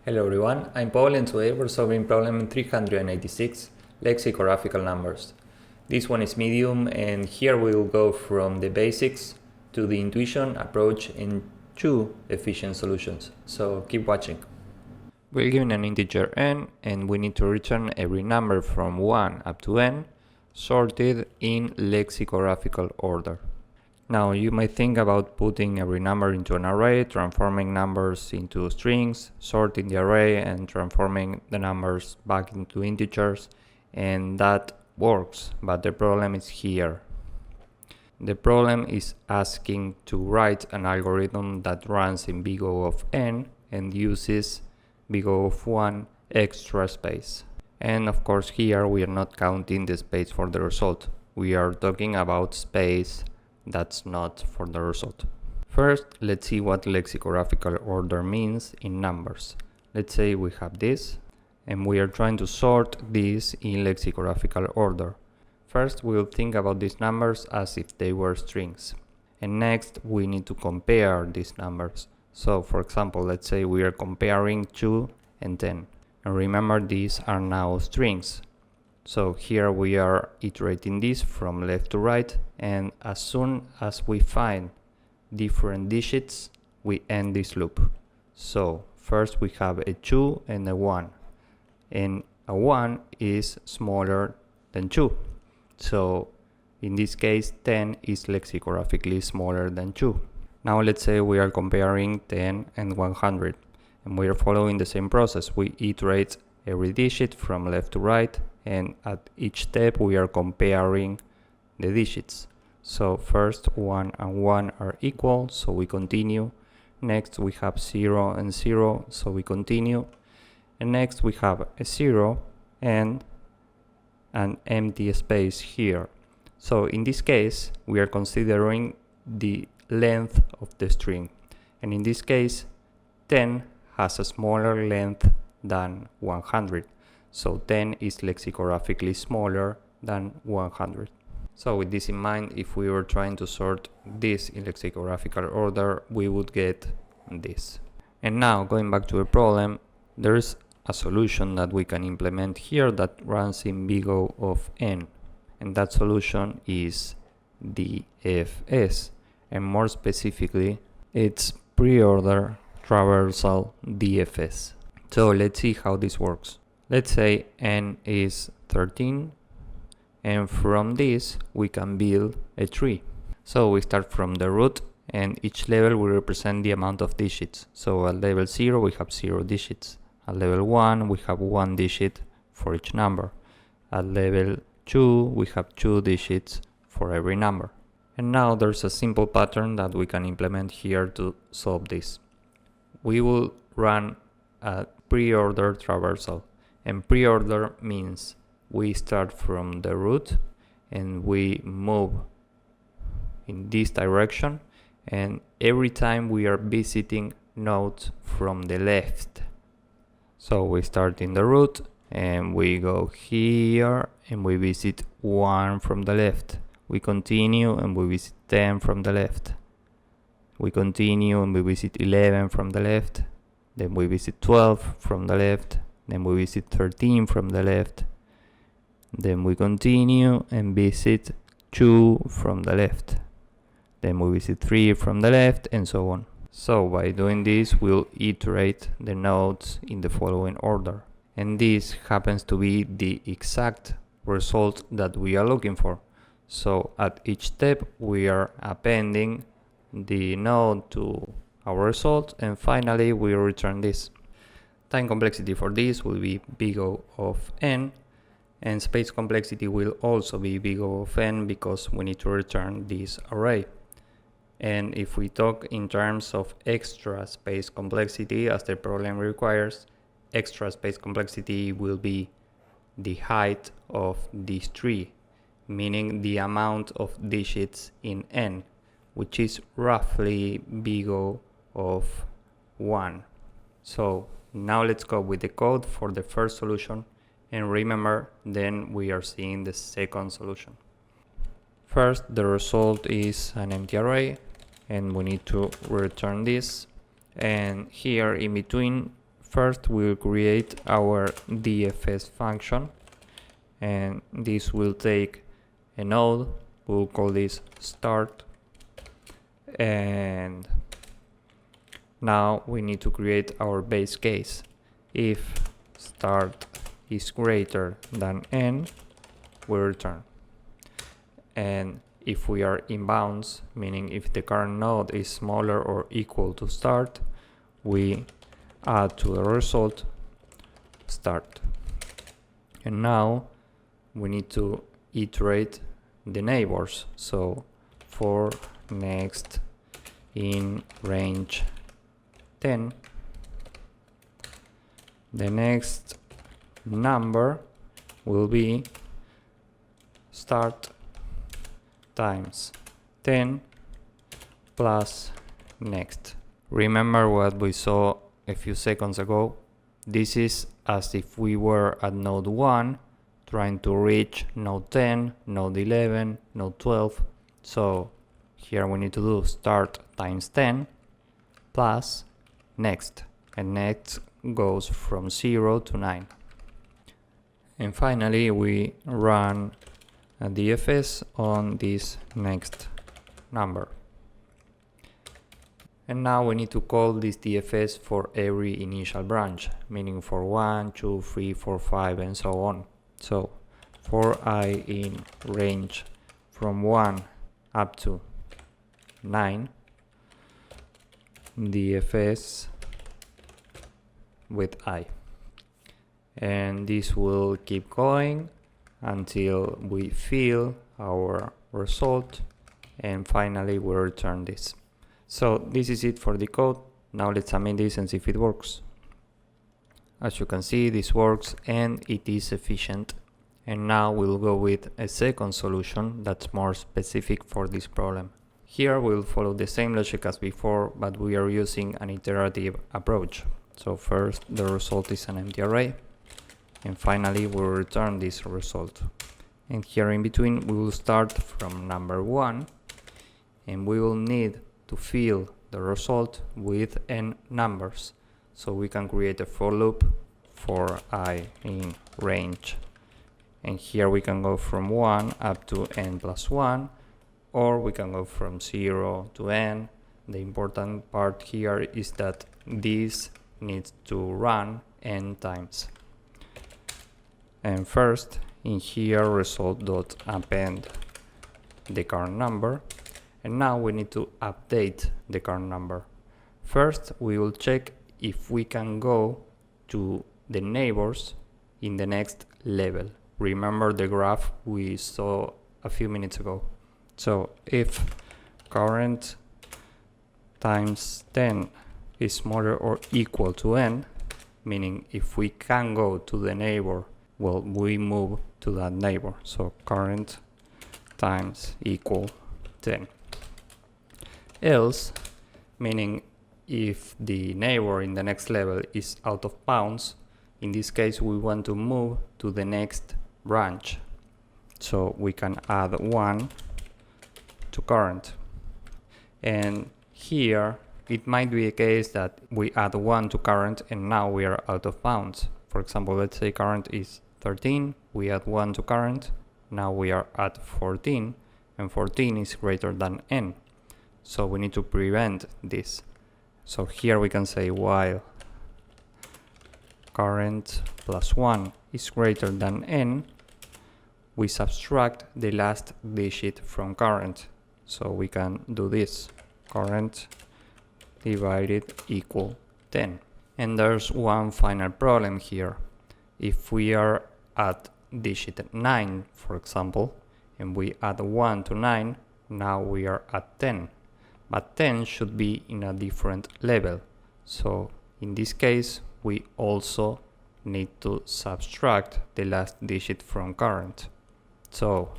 Hello everyone, I'm Paul and today we're solving problem 386, lexicographical numbers. This one is medium and here we will go from the basics to the intuition approach in 2 efficient solutions. So keep watching. We're given an integer n and we need to return every number from 1 up to n sorted in lexicographical order. Now you might think about putting every number into an array, transforming numbers into strings, sorting the array and transforming the numbers back into integers, and that works, but the problem is here. The problem is asking to write an algorithm that runs in big O of n and uses big O of 1 extra space. And of course here we are not counting the space for the result. We are talking about space that's not for the result. First, let's see what lexicographical order means in numbers. Let's say we have this, and we are trying to sort this in lexicographical order. First, we'll think about these numbers as if they were strings. And next, we need to compare these numbers. So, for example, let's say we are comparing 2 and 10. And remember, these are now strings. So here we are iterating this from left to right, and as soon as we find different digits, we end this loop. So first we have a 2 and a 1, and a 1 is smaller than 2. So in this case 10 is lexicographically smaller than 2. Now let's say we are comparing 10 and 100, and we are following the same process. We iterate every digit from left to right, and at each step we are comparing the digits. So first 1 and 1 are equal, so we continue. Next we have 0 and 0, so we continue. And next we have a 0 and an empty space here. So in this case we are considering the length of the string, and in this case 10 has a smaller length than 100. So 10 is lexicographically smaller than 100. So with this in mind, if we were trying to sort this in lexicographical order, we would get this. And now going back to the problem, there's a solution that we can implement here that runs in big O of n. And that solution is DFS. And more specifically, it's pre-order traversal DFS. So let's see how this works. Let's say n is 13, and from this we can build a tree. So we start from the root, and each level will represent the amount of digits. So at level 0 we have 0 digits. At level 1 we have 1 digit for each number. At level 2 we have 2 digits for every number. And now there's a simple pattern that we can implement here to solve this. We will run a pre-order traversal. And pre-order means we start from the root and we move in this direction, and every time we are visiting nodes from the left. So we start in the root and we go here and we visit 1 from the left. We continue and we visit 10 from the left. We continue and we visit 11 from the left. Then we visit 12 from the left. Then we visit 13 from the left. Then we continue and visit 2 from the left. Then we visit 3 from the left, and so on. So by doing this, we'll iterate the nodes in the following order. And this happens to be the exact result that we are looking for. So at each step, we are appending the node to our result, and finally we return this. Time complexity for this will be big O of n, and space complexity will also be big O of n because we need to return this array. And if we talk in terms of extra space complexity, as the problem requires, extra space complexity will be the height of this tree, meaning the amount of digits in n, which is roughly big O of 1. So now let's go with the code for the first solution, and remember, then we are seeing the second solution. First, the result is an empty array, and we need to return this. And here in between, First, we'll create our DFS function, and this will take a node. We'll call this start, and now we need to create our base case. If start is greater than n, we return. And if we are in bounds, meaning if the current node is smaller or equal to start, we add to the result start. And now we need to iterate the neighbors. So for next in range 10, the next number will be start times 10 plus next. Remember what we saw a few seconds ago? This is as if we were at node 1 trying to reach node 10, node 11, node 12. So here we need to do start times 10 plus next, and next goes from 0 to 9. And finally we run a DFS on this next number. And now we need to call this DFS for every initial branch, meaning for 1, 2, 3, 4, 5, and so on. So for I in range from 1 up to 9, DFS with I. And this will keep going until we fill our result, and finally we return this. So this is it for the code. Now let's submit this and see if it works. As you can see, this works and it is efficient. And now we'll go with a second solution that's more specific for this problem. Here we'll follow the same logic as before, but we are using an iterative approach. So first the result is an empty array, and finally we'll return this result. And here in between we will start from number 1, and we will need to fill the result with n numbers. So we can create a for loop for I in range. And here we can go from 1 up to n plus 1, or we can go from 0 to n. The important part here is that this needs to run n times. And first, in here, result.append the current number. And now we need to update the current number. First, we will check if we can go to the neighbors in the next level. Remember the graph we saw a few minutes ago. So if current times 10 is smaller or equal to n, meaning if we can go to the neighbor, well, we move to that neighbor. So current times equal 10. Else, meaning if the neighbor in the next level is out of bounds, in this case we want to move to the next branch. So we can add 1 to current. And here it might be a case that we add 1 to current and now we are out of bounds. For example, let's say current is 13, we add 1 to current, now we are at 14, and 14 is greater than n. So we need to prevent this. So here we can say while current plus 1 is greater than n, we subtract the last digit from current. So we can do this, current divided equal 10. And there's one final problem here. If we are at digit 9, for example, and we add 1 to 9, now we are at 10. But 10 should be in a different level. So in this case, we also need to subtract the last digit from current. So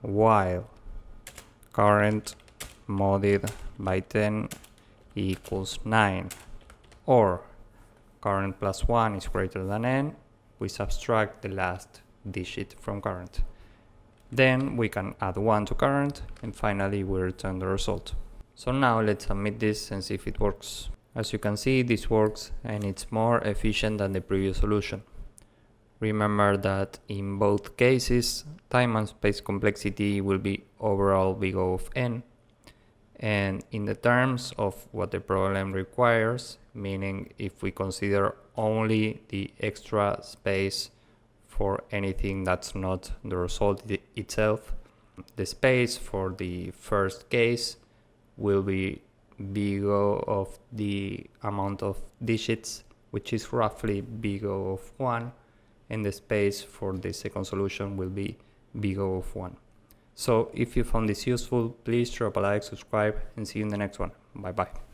while current modded by 10 equals 9, or current plus 1 is greater than n, we subtract the last digit from current. Then we can add 1 to current, and finally we return the result. So now let's submit this and see if it works. As you can see, this works and it's more efficient than the previous solution. Remember that in both cases, time and space complexity will be overall big O of n. And in the terms of what the problem requires, meaning if we consider only the extra space for anything that's not the result itself, the space for the first case will be big O of the amount of digits, which is roughly big O of 1, and the space for the second solution will be big O of 1. So if you found this useful, please drop a like, subscribe, and see you in the next one. Bye bye.